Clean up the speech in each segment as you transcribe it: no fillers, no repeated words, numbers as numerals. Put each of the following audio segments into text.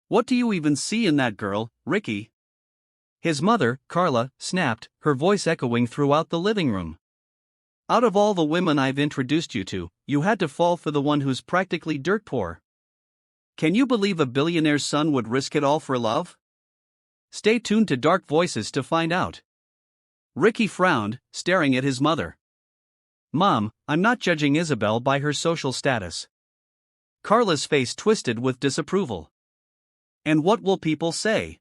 What do you even see in that girl, Ricky? His mother, Carla, snapped, her voice echoing throughout the living room. Out of all the women I've introduced you to, you had to fall for the one who's practically dirt poor. Can you believe a billionaire's son would risk it all for love? Stay tuned to Dark Voices to find out. Ricky frowned, staring at his mother. Mom, I'm not judging Isabel by her social status. Carla's face twisted with disapproval. And what will people say?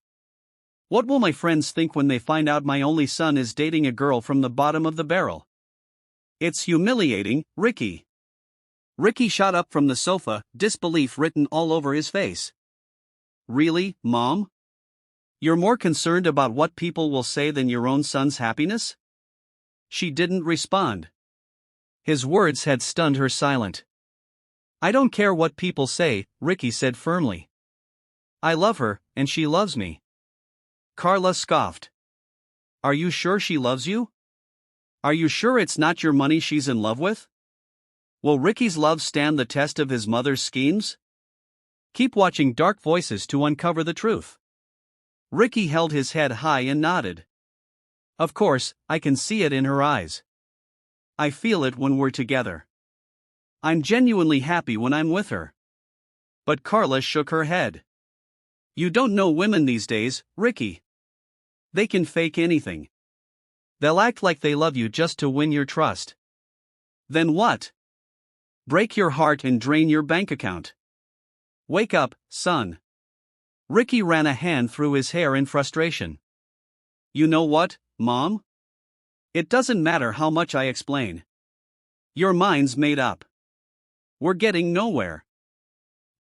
What will my friends think when they find out my only son is dating a girl from the bottom of the barrel? It's humiliating, Ricky. Ricky shot up from the sofa, disbelief written all over his face. Really, Mom? You're more concerned about what people will say than your own son's happiness? She didn't respond. His words had stunned her silent. I don't care what people say, Ricky said firmly. I love her, and she loves me. Carla scoffed. Are you sure she loves you? Are you sure it's not your money she's in love with? Will Ricky's love stand the test of his mother's schemes? Keep watching Dark Voices to uncover the truth. Ricky held his head high and nodded. Of course, I can see it in her eyes. I feel it when we're together. I'm genuinely happy when I'm with her. But Carla shook her head. You don't know women these days, Ricky. They can fake anything. They'll act like they love you just to win your trust. Then what? Break your heart and drain your bank account. Wake up, son. Ricky ran a hand through his hair in frustration. You know what, Mom? It doesn't matter how much I explain. Your mind's made up. We're getting nowhere.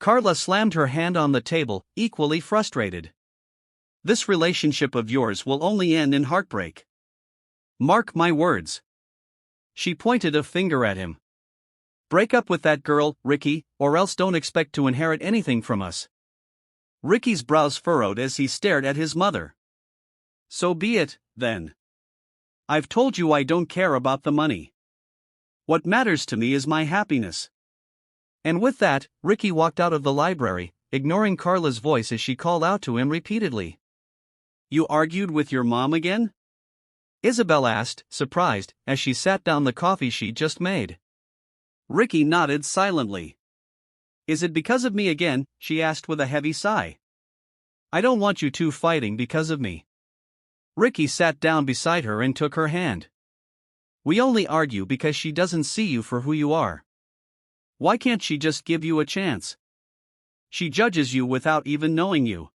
Carla slammed her hand on the table, equally frustrated. This relationship of yours will only end in heartbreak. Mark my words. She pointed a finger at him. Break up with that girl, Ricky, or else don't expect to inherit anything from us. Ricky's brows furrowed as he stared at his mother. So be it, then. I've told you I don't care about the money. What matters to me is my happiness. And with that, Ricky walked out of the library, ignoring Carla's voice as she called out to him repeatedly. You argued with your mom again? Isabel asked, surprised, as she sat down the coffee she'd just made. Ricky nodded silently. Is it because of me again? She asked with a heavy sigh. I don't want you two fighting because of me. Ricky sat down beside her and took her hand. We only argue because she doesn't see you for who you are. Why can't she just give you a chance? She judges you without even knowing you.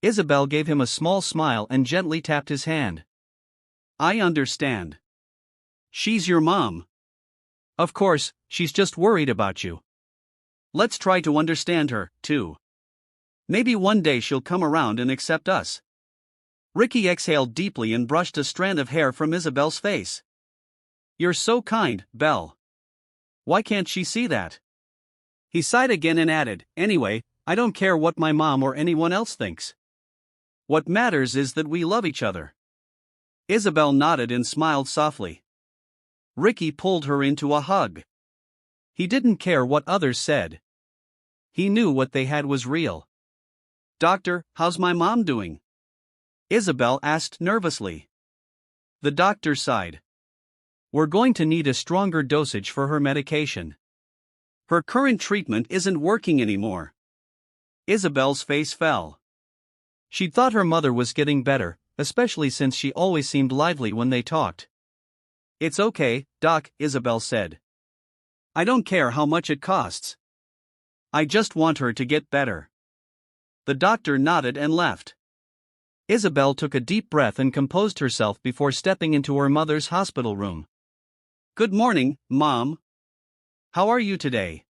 Isabel gave him a small smile and gently tapped his hand. I understand. She's your mom. Of course, she's just worried about you. Let's try to understand her, too. Maybe one day she'll come around and accept us. Ricky exhaled deeply and brushed a strand of hair from Isabel's face. You're so kind, Belle. Why can't she see that? He sighed again and added, anyway, I don't care what my mom or anyone else thinks. What matters is that we love each other. Isabel nodded and smiled softly. Ricky pulled her into a hug. He didn't care what others said. He knew what they had was real. Doctor, how's my mom doing? Isabel asked nervously. The doctor sighed. We're going to need a stronger dosage for her medication. Her current treatment isn't working anymore. Isabel's face fell. She'd thought her mother was getting better, especially since she always seemed lively when they talked. It's okay, Doc, Isabel said. I don't care how much it costs. I just want her to get better. The doctor nodded and left. Isabel took a deep breath and composed herself before stepping into her mother's hospital room. Good morning, Mom. How are you today?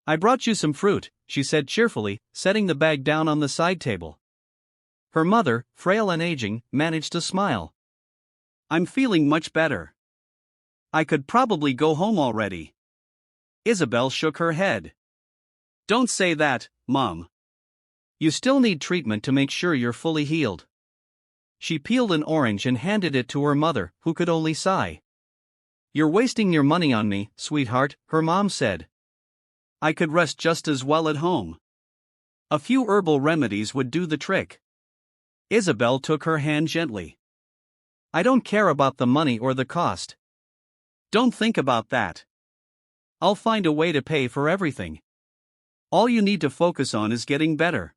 I brought you some fruit, she said cheerfully, setting the bag down on the side table. Her mother, frail and aging, managed to smile. I'm feeling much better. I could probably go home already. Isabel shook her head. Don't say that, Mom. You still need treatment to make sure you're fully healed. She peeled an orange and handed it to her mother, who could only sigh. You're wasting your money on me, sweetheart, her mom said. I could rest just as well at home. A few herbal remedies would do the trick. Isabel took her hand gently. I don't care about the money or the cost. Don't think about that. I'll find a way to pay for everything. All you need to focus on is getting better.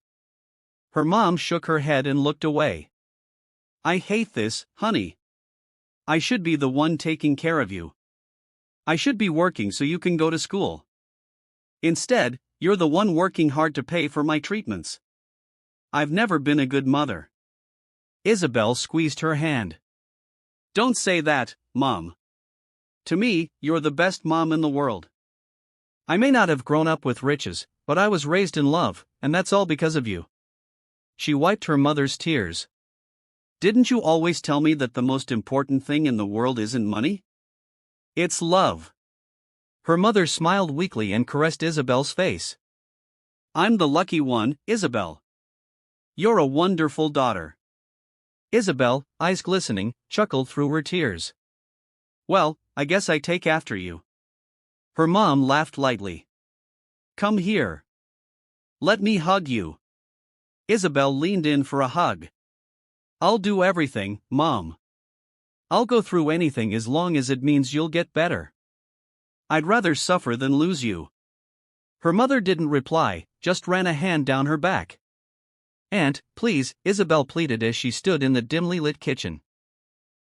Her mom shook her head and looked away. I hate this, honey. I should be the one taking care of you. I should be working so you can go to school. Instead, you're the one working hard to pay for my treatments. I've never been a good mother. Isabel squeezed her hand. Don't say that, Mom. To me, you're the best mom in the world. I may not have grown up with riches, but I was raised in love, and that's all because of you. She wiped her mother's tears. Didn't you always tell me that the most important thing in the world isn't money? It's love. Her mother smiled weakly and caressed Isabel's face. I'm the lucky one, Isabel. You're a wonderful daughter. Isabel, eyes glistening, chuckled through her tears. Well, I guess I take after you. Her mom laughed lightly. Come here. Let me hug you. Isabel leaned in for a hug. I'll do everything, Mom. I'll go through anything as long as it means you'll get better. I'd rather suffer than lose you. Her mother didn't reply, just ran a hand down her back. Aunt, please, Isabel pleaded as she stood in the dimly lit kitchen.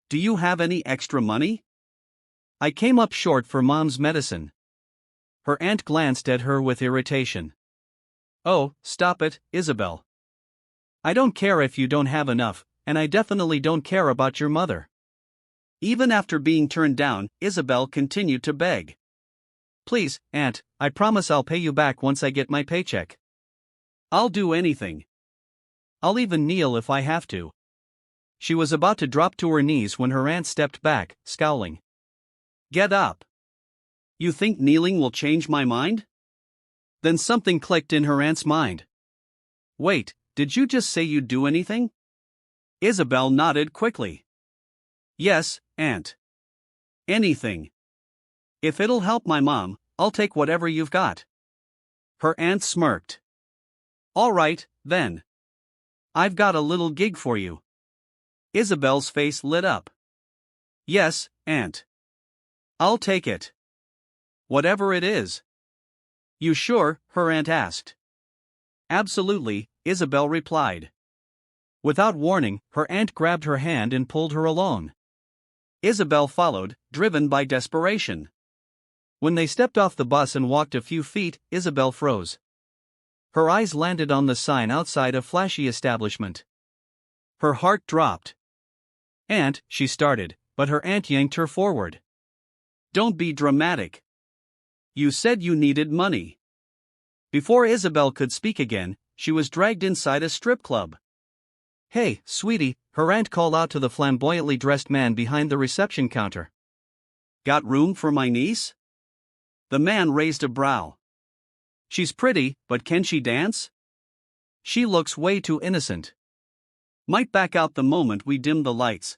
Do you have any extra money? I came up short for Mom's medicine. Her aunt glanced at her with irritation. Oh, stop it, Isabel. I don't care if you don't have enough, and I definitely don't care about your mother. Even after being turned down, Isabel continued to beg. Please, Aunt, I promise I'll pay you back once I get my paycheck. I'll do anything. I'll even kneel if I have to. She was about to drop to her knees when her aunt stepped back, scowling. Get up. You think kneeling will change my mind? Then something clicked in her aunt's mind. Wait, did you just say you'd do anything? Isabel nodded quickly. Yes, Aunt. Anything. If it'll help my mom, I'll take whatever you've got. Her aunt smirked. All right, then. I've got a little gig for you. Isabel's face lit up. Yes, Aunt. I'll take it. Whatever it is. You sure? Her aunt asked. Absolutely, Isabel replied. Without warning, her aunt grabbed her hand and pulled her along. Isabel followed, driven by desperation. When they stepped off the bus and walked a few feet, Isabel froze. Her eyes landed on the sign outside a flashy establishment. Her heart dropped. Aunt, she started, but her aunt yanked her forward. Don't be dramatic. You said you needed money. Before Isabel could speak again, she was dragged inside a strip club. Hey, sweetie, her aunt called out to the flamboyantly dressed man behind the reception counter. Got room for my niece? The man raised a brow. She's pretty, but can she dance? She looks way too innocent. Might back out the moment we dim the lights.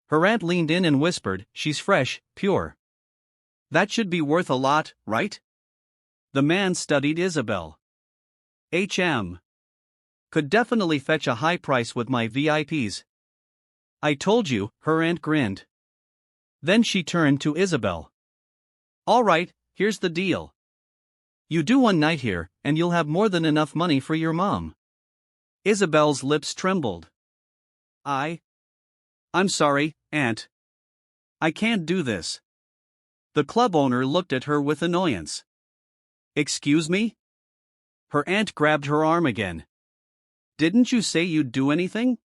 Her aunt leaned in and whispered, she's fresh, pure. That should be worth a lot, right? The man studied Isabel. Could definitely fetch a high price with my VIPs. I told you, her aunt grinned. Then she turned to Isabel. All right, here's the deal. You do one night here, and you'll have more than enough money for your mom. Isabel's lips trembled. I'm sorry, Aunt. I can't do this. The club owner looked at her with annoyance. Excuse me? Her aunt grabbed her arm again. Didn't you say you'd do anything?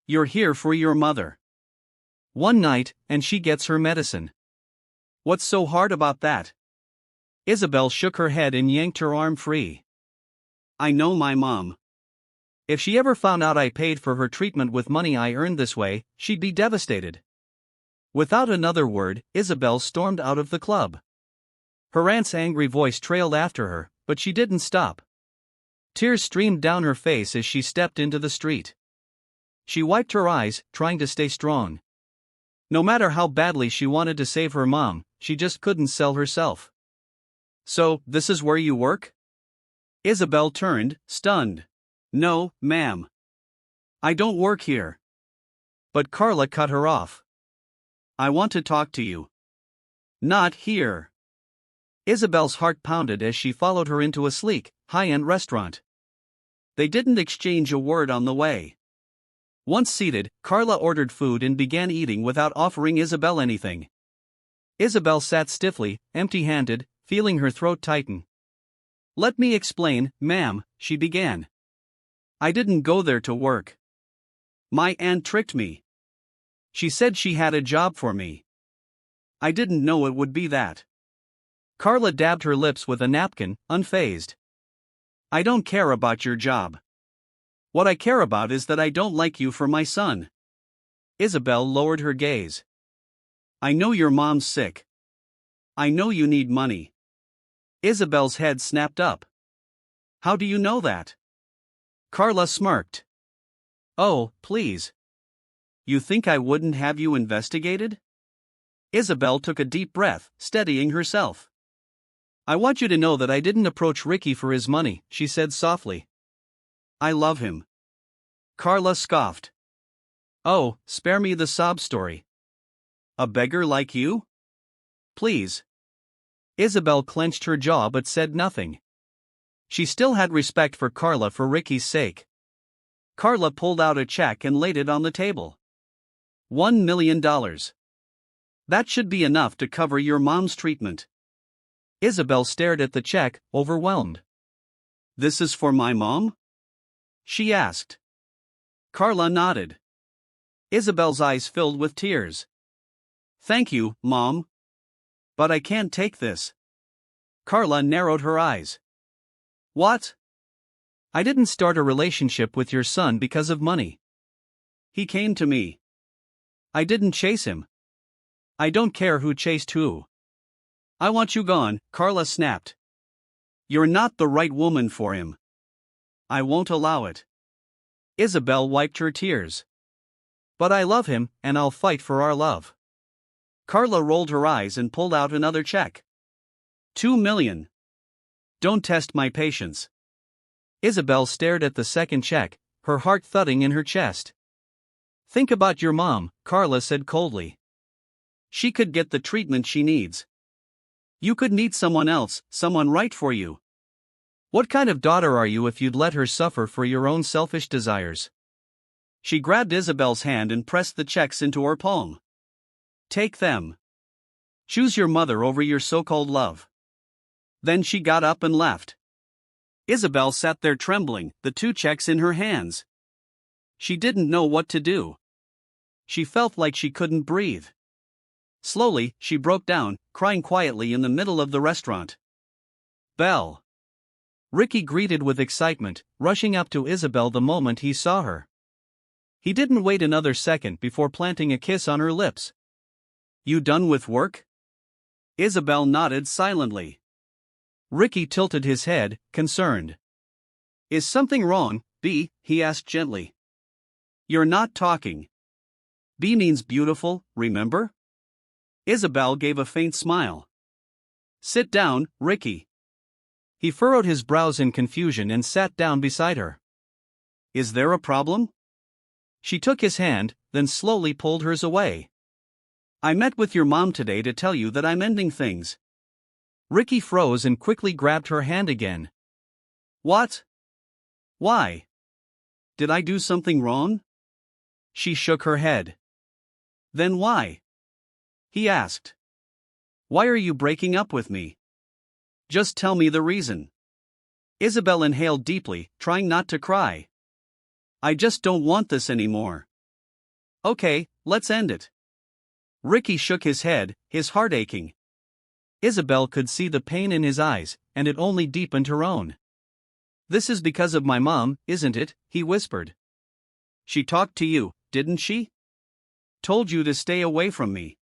You're here for your mother. One night, and she gets her medicine. What's so hard about that? Isabel shook her head and yanked her arm free. I know my mom. If she ever found out I paid for her treatment with money I earned this way, she'd be devastated. Without another word, Isabel stormed out of the club. Her aunt's angry voice trailed after her, but she didn't stop. Tears streamed down her face as she stepped into the street. She wiped her eyes, trying to stay strong. No matter how badly she wanted to save her mom, she just couldn't sell herself. So, this is where you work? Isabel turned, stunned. No, ma'am. I don't work here. But Carla cut her off. I want to talk to you. Not here. Isabel's heart pounded as she followed her into a sleek, high-end restaurant. They didn't exchange a word on the way. Once seated, Carla ordered food and began eating without offering Isabel anything. Isabel sat stiffly, empty-handed, feeling her throat tighten. Let me explain, ma'am, she began. I didn't go there to work. My aunt tricked me. She said she had a job for me. I didn't know it would be that. Carla dabbed her lips with a napkin, unfazed. I don't care about your job. What I care about is that I don't like you for my son. Isabel lowered her gaze. I know your mom's sick. I know you need money. Isabel's head snapped up. How do you know that? Carla smirked. Oh, please. You think I wouldn't have you investigated? Isabel took a deep breath, steadying herself. I want you to know that I didn't approach Ricky for his money, she said softly. I love him. Carla scoffed. Oh, spare me the sob story. A beggar like you? Please. Isabel clenched her jaw but said nothing. She still had respect for Carla for Ricky's sake. Carla pulled out a check and laid it on the table. $1 million. That should be enough to cover your mom's treatment. Isabel stared at the check, overwhelmed. This is for my mom? She asked. Carla nodded. Isabel's eyes filled with tears. Thank you, Mom. But I can't take this. Carla narrowed her eyes. What? I didn't start a relationship with your son because of money. He came to me. I didn't chase him. I don't care who chased who. I want you gone, Carla snapped. You're not the right woman for him. I won't allow it. Isabel wiped her tears. But I love him, and I'll fight for our love. Carla rolled her eyes and pulled out another check. $2 million. Don't test my patience. Isabel stared at the second check, her heart thudding in her chest. Think about your mom, Carla said coldly. She could get the treatment she needs. You could meet someone else, someone right for you. What kind of daughter are you if you'd let her suffer for your own selfish desires? She grabbed Isabel's hand and pressed the checks into her palm. Take them. Choose your mother over your so-called love. Then she got up and left. Isabel sat there trembling, the two checks in her hands. She didn't know what to do. She felt like she couldn't breathe. Slowly, she broke down, crying quietly in the middle of the restaurant. Belle. Ricky greeted with excitement, rushing up to Isabel the moment he saw her. He didn't wait another second before planting a kiss on her lips. You done with work? Isabel nodded silently. Ricky tilted his head, concerned. Is something wrong, B? He asked gently. You're not talking. B means beautiful, remember? Isabel gave a faint smile. Sit down, Ricky. He furrowed his brows in confusion and sat down beside her. Is there a problem? She took his hand, then slowly pulled hers away. I met with your mom today to tell you that I'm ending things. Ricky froze and quickly grabbed her hand again. What? Why? Did I do something wrong? She shook her head. Then why? He asked. Why are you breaking up with me? Just tell me the reason. Isabel inhaled deeply, trying not to cry. I just don't want this anymore. Okay, let's end it. Ricky shook his head, his heart aching. Isabel could see the pain in his eyes, and it only deepened her own. This is because of my mom, isn't it? He whispered. She talked to you, didn't she? Told you to stay away from me.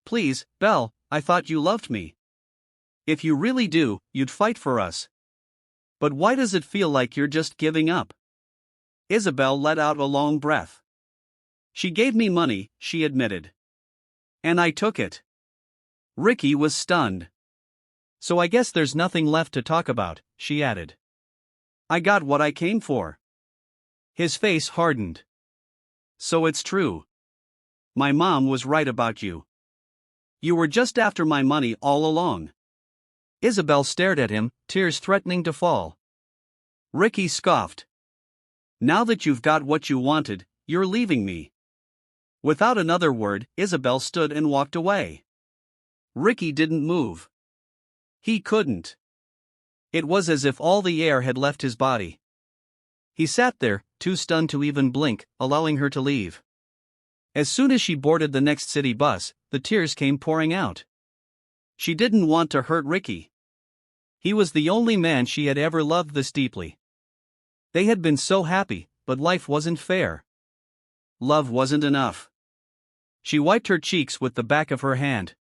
Please, Belle, I thought you loved me. If you really do, you'd fight for us. But why does it feel like you're just giving up? Isabel let out a long breath. She gave me money, she admitted. And I took it. Ricky was stunned. So I guess there's nothing left to talk about, she added. I got what I came for. His face hardened. So it's true. My mom was right about you. You were just after my money all along. Isabel stared at him, tears threatening to fall. Ricky scoffed. Now that you've got what you wanted, you're leaving me. Without another word, Isabel stood and walked away. Ricky didn't move. He couldn't. It was as if all the air had left his body. He sat there, too stunned to even blink, allowing her to leave. As soon as she boarded the next city bus, the tears came pouring out. She didn't want to hurt Ricky. He was the only man she had ever loved this deeply. They had been so happy, but life wasn't fair. Love wasn't enough. She wiped her cheeks with the back of her hand.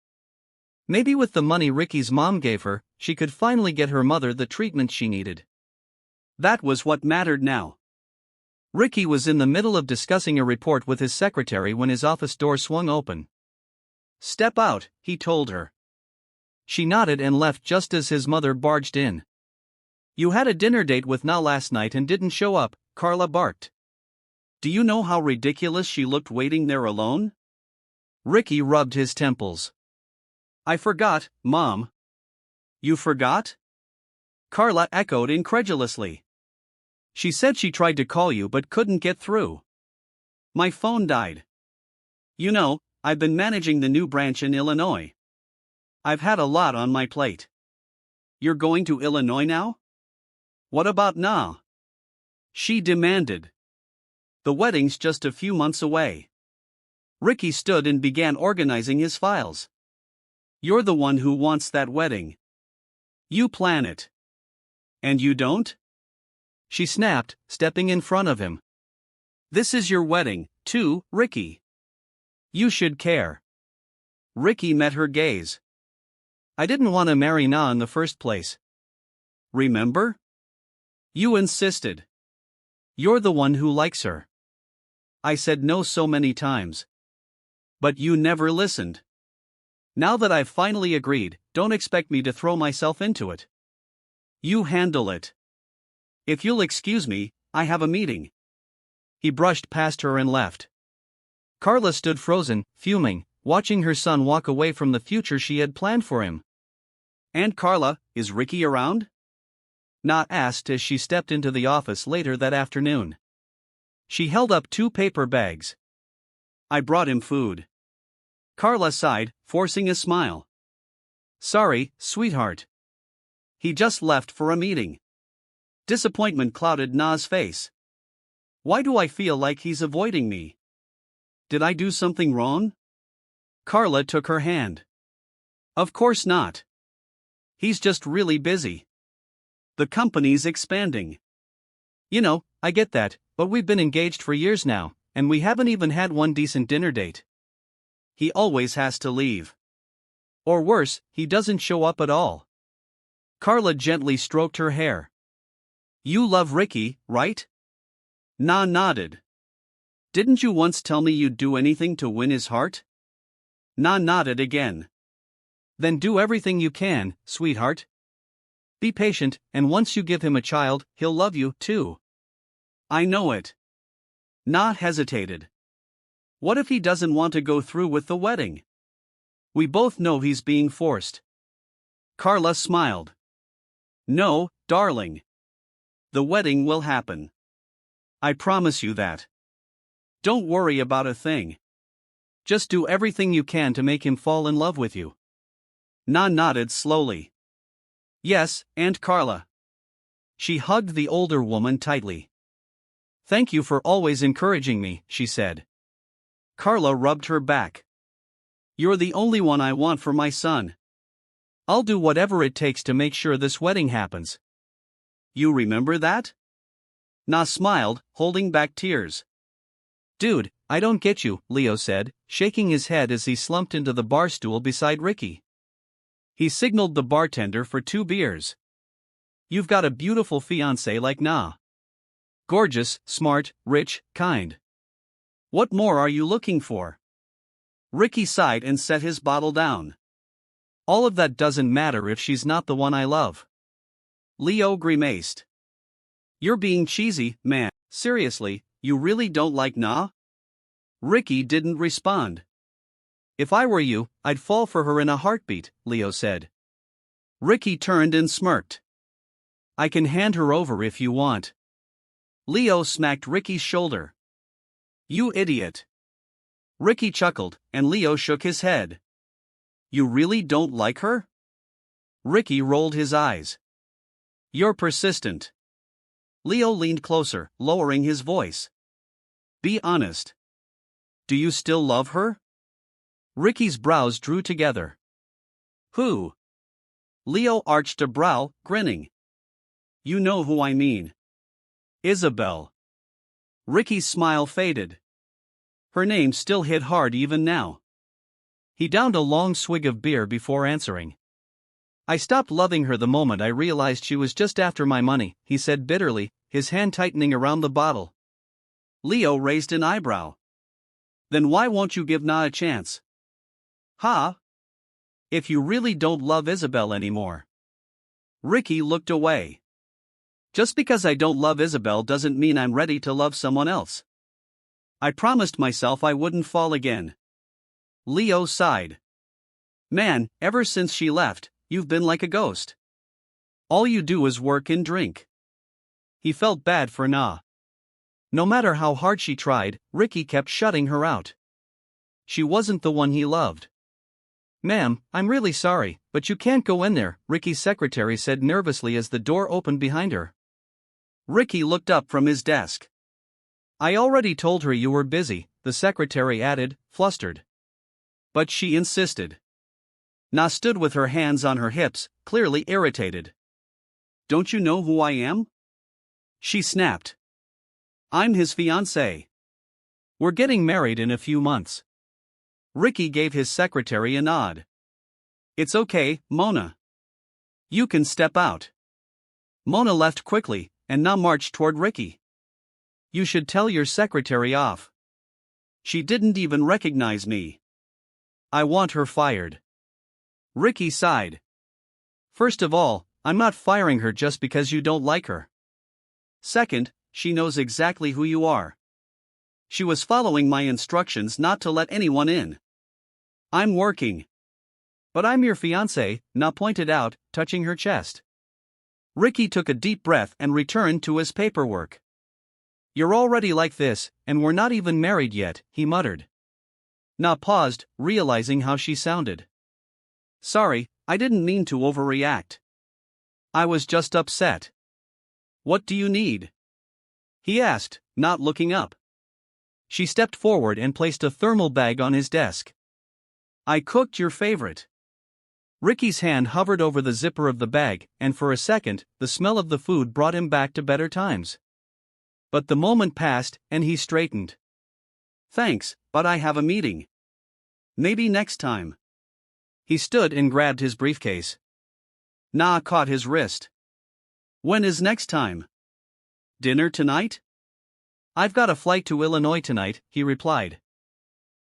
Maybe with the money Ricky's mom gave her, she could finally get her mother the treatment she needed. That was what mattered now. Ricky was in the middle of discussing a report with his secretary when his office door swung open. "Step out," he told her. She nodded and left just as his mother barged in. "You had a dinner date with Na last night and didn't show up," Carla barked. Do you know how ridiculous she looked waiting there alone? Ricky rubbed his temples. "I forgot, Mom." "You forgot?" Carla echoed incredulously. "She said she tried to call you but couldn't get through." "My phone died. You know, I've been managing the new branch in Illinois. I've had a lot on my plate." "You're going to Illinois now? What about Na?" she demanded. "The wedding's just a few months away." Ricky stood and began organizing his files. "You're the one who wants that wedding. You plan it. And you don't?" she snapped, stepping in front of him. "This is your wedding, too, Ricky. You should care." Ricky met her gaze. "I didn't want to marry Na in the first place. Remember? You insisted. You're the one who likes her. I said no so many times. But you never listened. Now that I've finally agreed, don't expect me to throw myself into it. You handle it. If you'll excuse me, I have a meeting." He brushed past her and left. Carla stood frozen, fuming, watching her son walk away from the future she had planned for him. "And Carla, is Ricky around?" Na asked as she stepped into the office later that afternoon. She held up 2 paper bags. "I brought him food." Carla sighed, forcing a smile. "Sorry, sweetheart. He just left for a meeting." Disappointment clouded Na's face. "Why do I feel like he's avoiding me? Did I do something wrong?" Carla took her hand. "Of course not. He's just really busy. The company's expanding. You know, I get that, but we've been engaged for years now, and we haven't even had one decent dinner date. He always has to leave. Or worse, he doesn't show up at all." Carla gently stroked her hair. "You love Ricky, right?" Na nodded. "Didn't you once tell me you'd do anything to win his heart?" Na nodded again. "Then do everything you can, sweetheart. Be patient, and once you give him a child, he'll love you, too." "I know it." Na hesitated. "What if he doesn't want to go through with the wedding? We both know he's being forced." Carla smiled. "No, darling. The wedding will happen. I promise you that. Don't worry about a thing. Just do everything you can to make him fall in love with you." Na nodded slowly. "Yes, Aunt Carla." She hugged the older woman tightly. "Thank you for always encouraging me," she said. Carla rubbed her back. "You're the only one I want for my son. I'll do whatever it takes to make sure this wedding happens. You remember that?" Na smiled, holding back tears. "Dude, I don't get you," Leo said, shaking his head as he slumped into the bar stool beside Ricky. He signaled the bartender for 2 beers. "You've got a beautiful fiancé like Na. Gorgeous, smart, rich, kind. What more are you looking for?" Ricky sighed and set his bottle down. "All of that doesn't matter if she's not the one I love." Leo grimaced. You're being cheesy, man. Seriously, you really don't like Na? Ricky didn't respond. If I were you, I'd fall for her in a heartbeat, Leo said. Ricky turned and smirked. I can hand her over if you want. Leo smacked Ricky's shoulder. You idiot. Ricky chuckled, and Leo shook his head. You really don't like her? Ricky rolled his eyes. You're persistent. Leo leaned closer, lowering his voice. Be honest. Do you still love her? Ricky's brows drew together. Who? Leo arched a brow, grinning. You know who I mean. Isabel. Ricky's smile faded. Her name still hit hard even now. He downed a long swig of beer before answering. I stopped loving her the moment I realized she was just after my money, he said bitterly, his hand tightening around the bottle. Leo raised an eyebrow. Then why won't you give Na a chance? Huh? If you really don't love Isabel anymore. Ricky looked away. Just because I don't love Isabel doesn't mean I'm ready to love someone else. I promised myself I wouldn't fall again. Leo sighed. Man, ever since she left, you've been like a ghost. All you do is work and drink. He felt bad for Na. No matter how hard she tried, Ricky kept shutting her out. She wasn't the one he loved. Ma'am, I'm really sorry, but you can't go in there, Ricky's secretary said nervously as the door opened behind her. Ricky looked up from his desk. I already told her you were busy, the secretary added, flustered. But she insisted. Na stood with her hands on her hips, clearly irritated. Don't you know who I am? She snapped. I'm his fiancée. We're getting married in a few months. Ricky gave his secretary a nod. It's okay, Mona. You can step out. Mona left quickly, and Na marched toward Ricky. You should tell your secretary off. She didn't even recognize me. I want her fired. Ricky sighed. First of all, I'm not firing her just because you don't like her. Second, she knows exactly who you are. She was following my instructions not to let anyone in. I'm working. But I'm your fiancé, Na pointed out, touching her chest. Ricky took a deep breath and returned to his paperwork. You're already like this, and we're not even married yet, he muttered. Na paused, realizing how she sounded. Sorry, I didn't mean to overreact. I was just upset. What do you need? He asked, not looking up. She stepped forward and placed a thermal bag on his desk. I cooked your favorite. Ricky's hand hovered over the zipper of the bag, and for a second, the smell of the food brought him back to better times. But the moment passed, and he straightened. Thanks, but I have a meeting. Maybe next time. He stood and grabbed his briefcase. Na caught his wrist. When is next time? Dinner tonight? I've got a flight to Illinois tonight, he replied.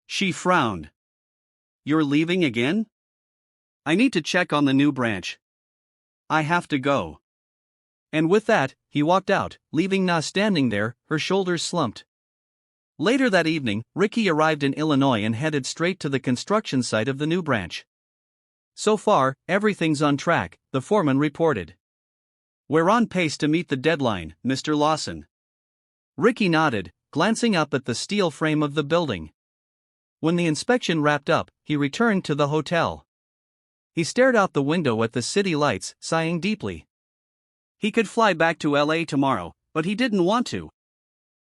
She frowned. You're leaving again? I need to check on the new branch. I have to go. And with that, he walked out, leaving Na standing there, her shoulders slumped. Later that evening, Ricky arrived in Illinois and headed straight to the construction site of the new branch. So far, everything's on track, the foreman reported. We're on pace to meet the deadline, Mr. Lawson. Ricky nodded, glancing up at the steel frame of the building. When the inspection wrapped up, he returned to the hotel. He stared out the window at the city lights, sighing deeply. He could fly back to LA tomorrow, but he didn't want to.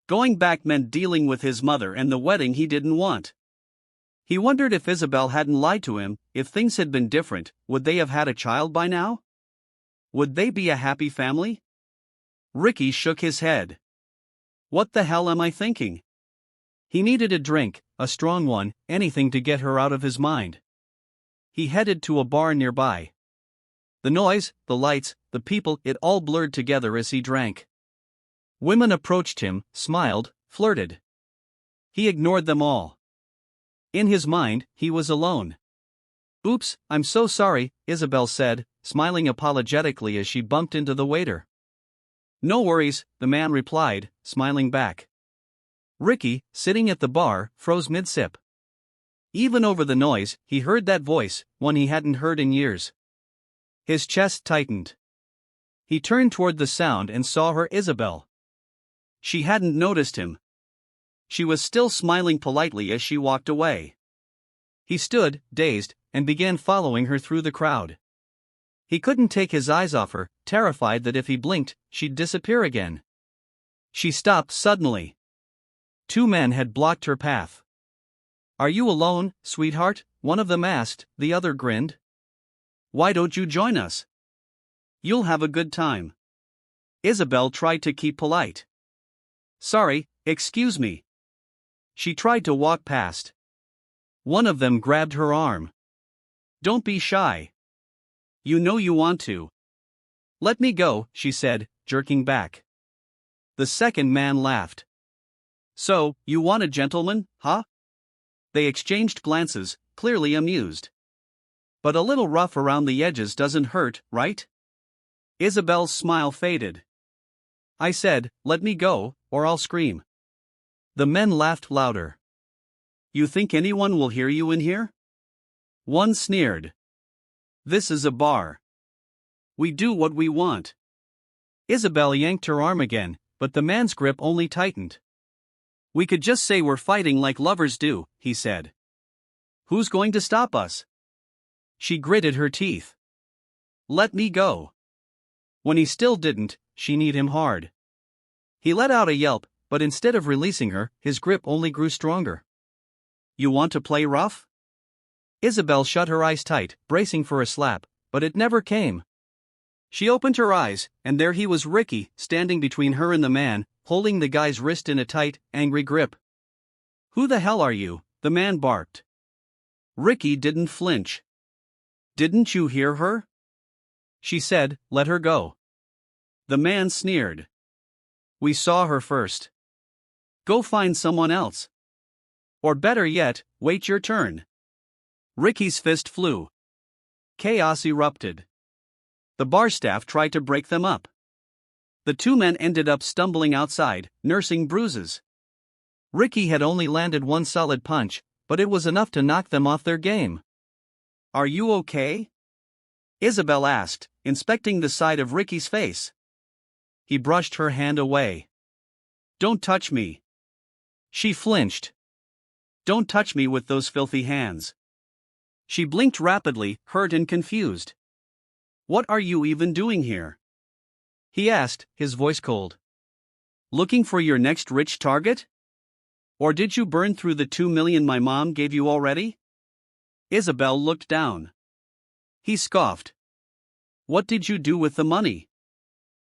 Going back meant dealing with his mother and the wedding he didn't want. He wondered if Isabel hadn't lied to him. If things had been different, would they have had a child by now? Would they be a happy family? Ricky shook his head. What the hell am I thinking? He needed a drink, a strong one, anything to get her out of his mind. He headed to a bar nearby. The noise, the lights, the people, it all blurred together as he drank. Women approached him, smiled, flirted. He ignored them all. In his mind, he was alone. Oops, I'm so sorry, Isabel said, smiling apologetically as she bumped into the waiter. No worries, the man replied, smiling back. Ricky, sitting at the bar, froze mid-sip. Even over the noise, he heard that voice, one he hadn't heard in years. His chest tightened. He turned toward the sound and saw her Isabel. She hadn't noticed him. She was still smiling politely as she walked away. He stood, dazed, and began following her through the crowd. He couldn't take his eyes off her, terrified that if he blinked, she'd disappear again. She stopped suddenly. Two men had blocked her path. "Are you alone, sweetheart?" one of them asked, the other grinned. "Why don't you join us? You'll have a good time." Isabel tried to keep polite. "Sorry, excuse me." She tried to walk past. One of them grabbed her arm. "Don't be shy. You know you want to." "Let me go," she said, jerking back. The second man laughed. "So, you want a gentleman, huh?" They exchanged glances, clearly amused. "But a little rough around the edges doesn't hurt, right?" Isabel's smile faded. "I said, let me go, or I'll scream." The men laughed louder. "You think anyone will hear you in here?" One sneered. "This is a bar. We do what we want." Isabel yanked her arm again, but the man's grip only tightened. "We could just say we're fighting like lovers do," he said. "Who's going to stop us?" She gritted her teeth. "Let me go." When he still didn't, she kneed him hard. He let out a yelp, but instead of releasing her, his grip only grew stronger. "You want to play rough?" Isabel shut her eyes tight, bracing for a slap, but it never came. She opened her eyes, and there he was, Ricky, standing between her and the man, holding the guy's wrist in a tight, angry grip. "Who the hell are you?" the man barked. Ricky didn't flinch. "Didn't you hear her?" She said, "Let her go." The man sneered. "We saw her first. Go find someone else. Or better yet, wait your turn." Ricky's fist flew. Chaos erupted. The bar staff tried to break them up. The two men ended up stumbling outside, nursing bruises. Ricky had only landed one solid punch, but it was enough to knock them off their game. "Are you okay?" Isabel asked, inspecting the side of Ricky's face. He brushed her hand away. "Don't touch me." She flinched. "Don't touch me with those filthy hands." She blinked rapidly, hurt and confused. "What are you even doing here?" he asked, his voice cold. "Looking for your next rich target? Or did you burn through the 2 million my mom gave you already?" Isabel looked down. He scoffed. "What did you do with the money?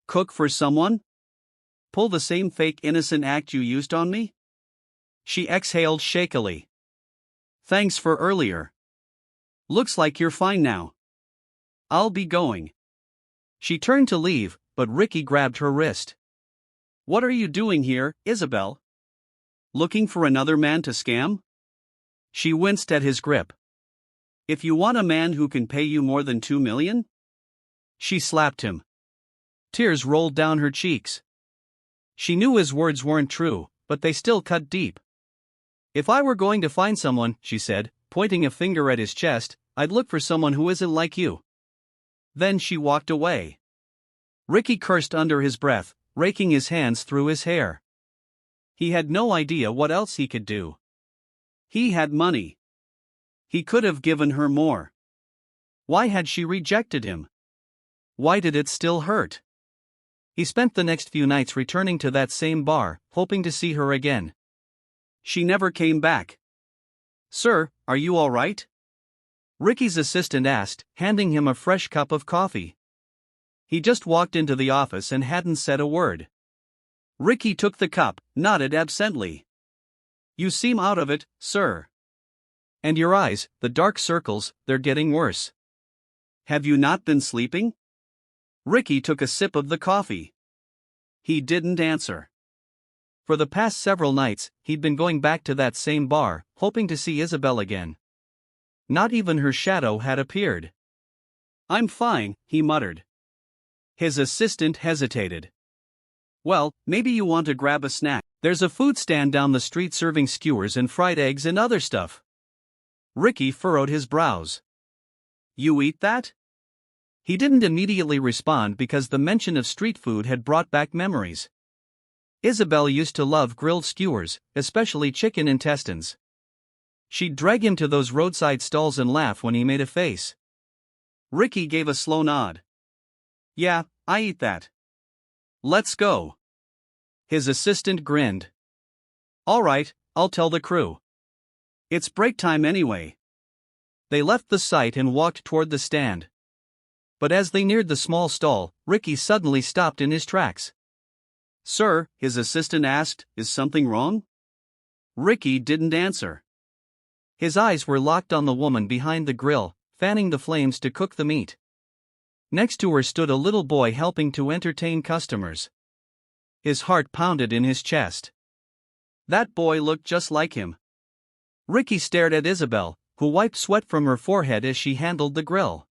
Cook for someone? Pull the same fake innocent act you used on me?" She exhaled shakily. "Thanks for earlier. Looks like you're fine now. I'll be going." She turned to leave, but Ricky grabbed her wrist. "What are you doing here, Isabel? Looking for another man to scam?" She winced at his grip. "If you want a man who can pay you more than 2 million? She slapped him. Tears rolled down her cheeks. She knew his words weren't true, but they still cut deep. "If I were going to find someone," she said, pointing a finger at his chest, "I'd look for someone who isn't like you." Then she walked away. Ricky cursed under his breath, raking his hands through his hair. He had no idea what else he could do. He had money. He could have given her more. Why had she rejected him? Why did it still hurt? He spent the next few nights returning to that same bar, hoping to see her again. She never came back. "Sir, are you all right?" Ricky's assistant asked, handing him a fresh cup of coffee. He just walked into the office and hadn't said a word. Ricky took the cup, nodded absently. "You seem out of it, sir. And your eyes, the dark circles, they're getting worse. Have you not been sleeping?" Ricky took a sip of the coffee. He didn't answer. For the past several nights, he'd been going back to that same bar, hoping to see Isabel again. Not even her shadow had appeared. "I'm fine," he muttered. His assistant hesitated. Well, maybe you want to grab a snack. There's a food stand down the street serving skewers and fried eggs and other stuff. Ricky furrowed his brows. You eat that? He didn't immediately respond because the mention of street food had brought back memories. Isabel used to love grilled skewers, especially chicken intestines. She'd drag him to those roadside stalls and laugh when he made a face. Ricky gave a slow nod. Yeah, I eat that. Let's go. His assistant grinned. All right, I'll tell the crew. It's break time anyway. They left the site and walked toward the stand. But as they neared the small stall, Ricky suddenly stopped in his tracks. Sir, his assistant asked, is something wrong? Ricky didn't answer. His eyes were locked on the woman behind the grill, fanning the flames to cook the meat. Next to her stood a little boy helping to entertain customers. His heart pounded in his chest. That boy looked just like him. Ricky stared at Isabel, who wiped sweat from her forehead as she handled the grill.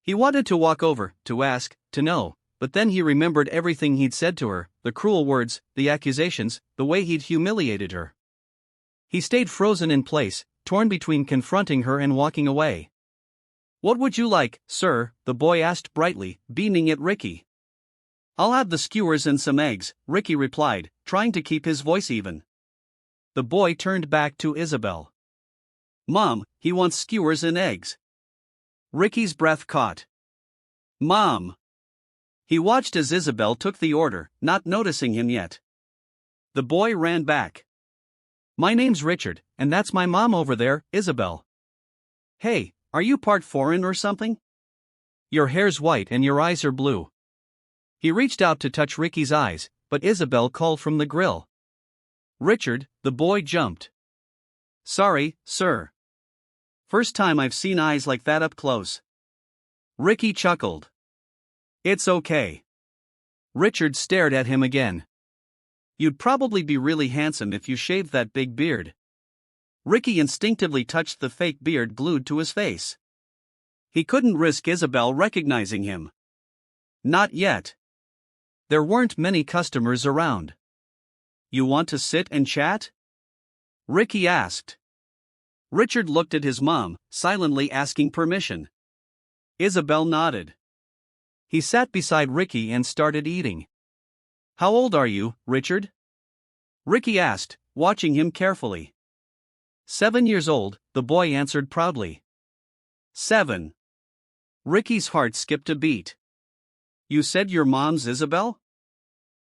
He wanted to walk over, to ask, to know, but then he remembered everything he'd said to her, the cruel words, the accusations, the way he'd humiliated her. He stayed frozen in place, torn between confronting her and walking away. What would you like, sir? The boy asked brightly, beaming at Ricky. I'll have the skewers and some eggs, Ricky replied, trying to keep his voice even. The boy turned back to Isabel. Mom, he wants skewers and eggs. Ricky's breath caught. Mom! He watched as Isabel took the order, not noticing him yet. The boy ran back. My name's Richard, and that's my mom over there, Isabel. Hey, are you part foreign or something? Your hair's white and your eyes are blue. He reached out to touch Ricky's eyes, but Isabel called from the grill. Richard, the boy jumped. Sorry, sir. First time I've seen eyes like that up close. Ricky chuckled. It's okay. Richard stared at him again. You'd probably be really handsome if you shaved that big beard. Ricky instinctively touched the fake beard glued to his face. He couldn't risk Isabel recognizing him. Not yet. There weren't many customers around. You want to sit and chat? Ricky asked. Richard looked at his mom, silently asking permission. Isabel nodded. He sat beside Ricky and started eating. How old are you, Richard? Ricky asked, watching him carefully. 7 years old, the boy answered proudly. 7. Ricky's heart skipped a beat. You said your mom's Isabel?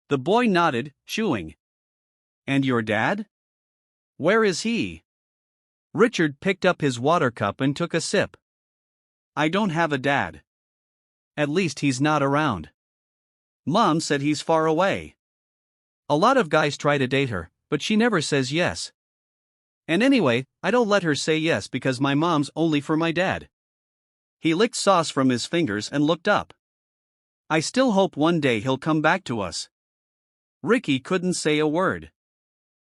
The boy nodded, chewing. And your dad? Where is he? Richard picked up his water cup and took a sip. I don't have a dad. At least he's not around. Mom said he's far away. A lot of guys try to date her, but she never says yes. And anyway, I don't let her say yes because my mom's only for my dad. He licked sauce from his fingers and looked up. I still hope one day he'll come back to us. Ricky couldn't say a word.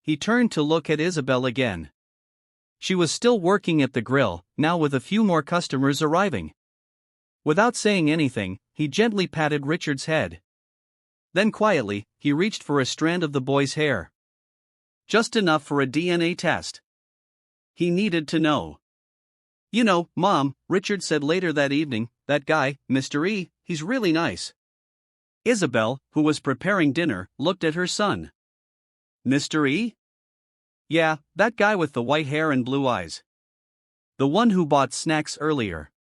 He turned to look at Isabel again. She was still working at the grill, now with a few more customers arriving. Without saying anything, he gently patted Richard's head. Then quietly, he reached for a strand of the boy's hair. Just enough for a DNA test. He needed to know. You know, Mom, Richard said later that evening, that guy, Mr. E, he's really nice. Isabel, who was preparing dinner, looked at her son. Mr. E? Yeah, that guy with the white hair and blue eyes. The one who bought snacks earlier.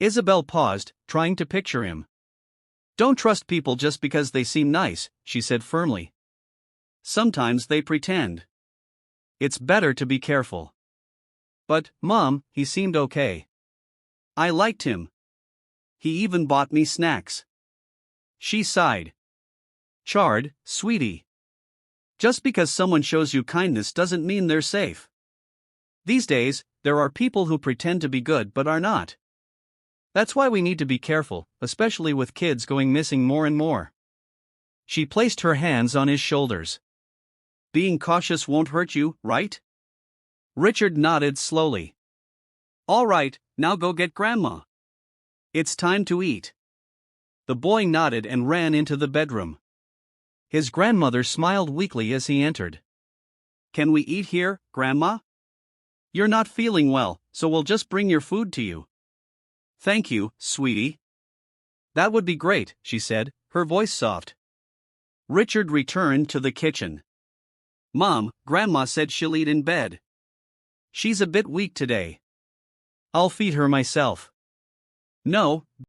Isabel paused, trying to picture him. Don't trust people just because they seem nice, she said firmly. Sometimes they pretend. It's better to be careful. But, Mom, he seemed okay. I liked him. He even bought me snacks. She sighed. Chard, sweetie. Just because someone shows you kindness doesn't mean they're safe. These days, there are people who pretend to be good but are not. That's why we need to be careful, especially with kids going missing more and more. She placed her hands on his shoulders. Being cautious won't hurt you, right? Richard nodded slowly. All right, now go get Grandma. It's time to eat. The boy nodded and ran into the bedroom. His grandmother smiled weakly as he entered. Can we eat here, Grandma? You're not feeling well, so we'll just bring your food to you. Thank you, sweetie. That would be great, she said, her voice soft. Richard returned to the kitchen. Mom, Grandma said she'll eat in bed. She's a bit weak today. I'll feed her myself. No,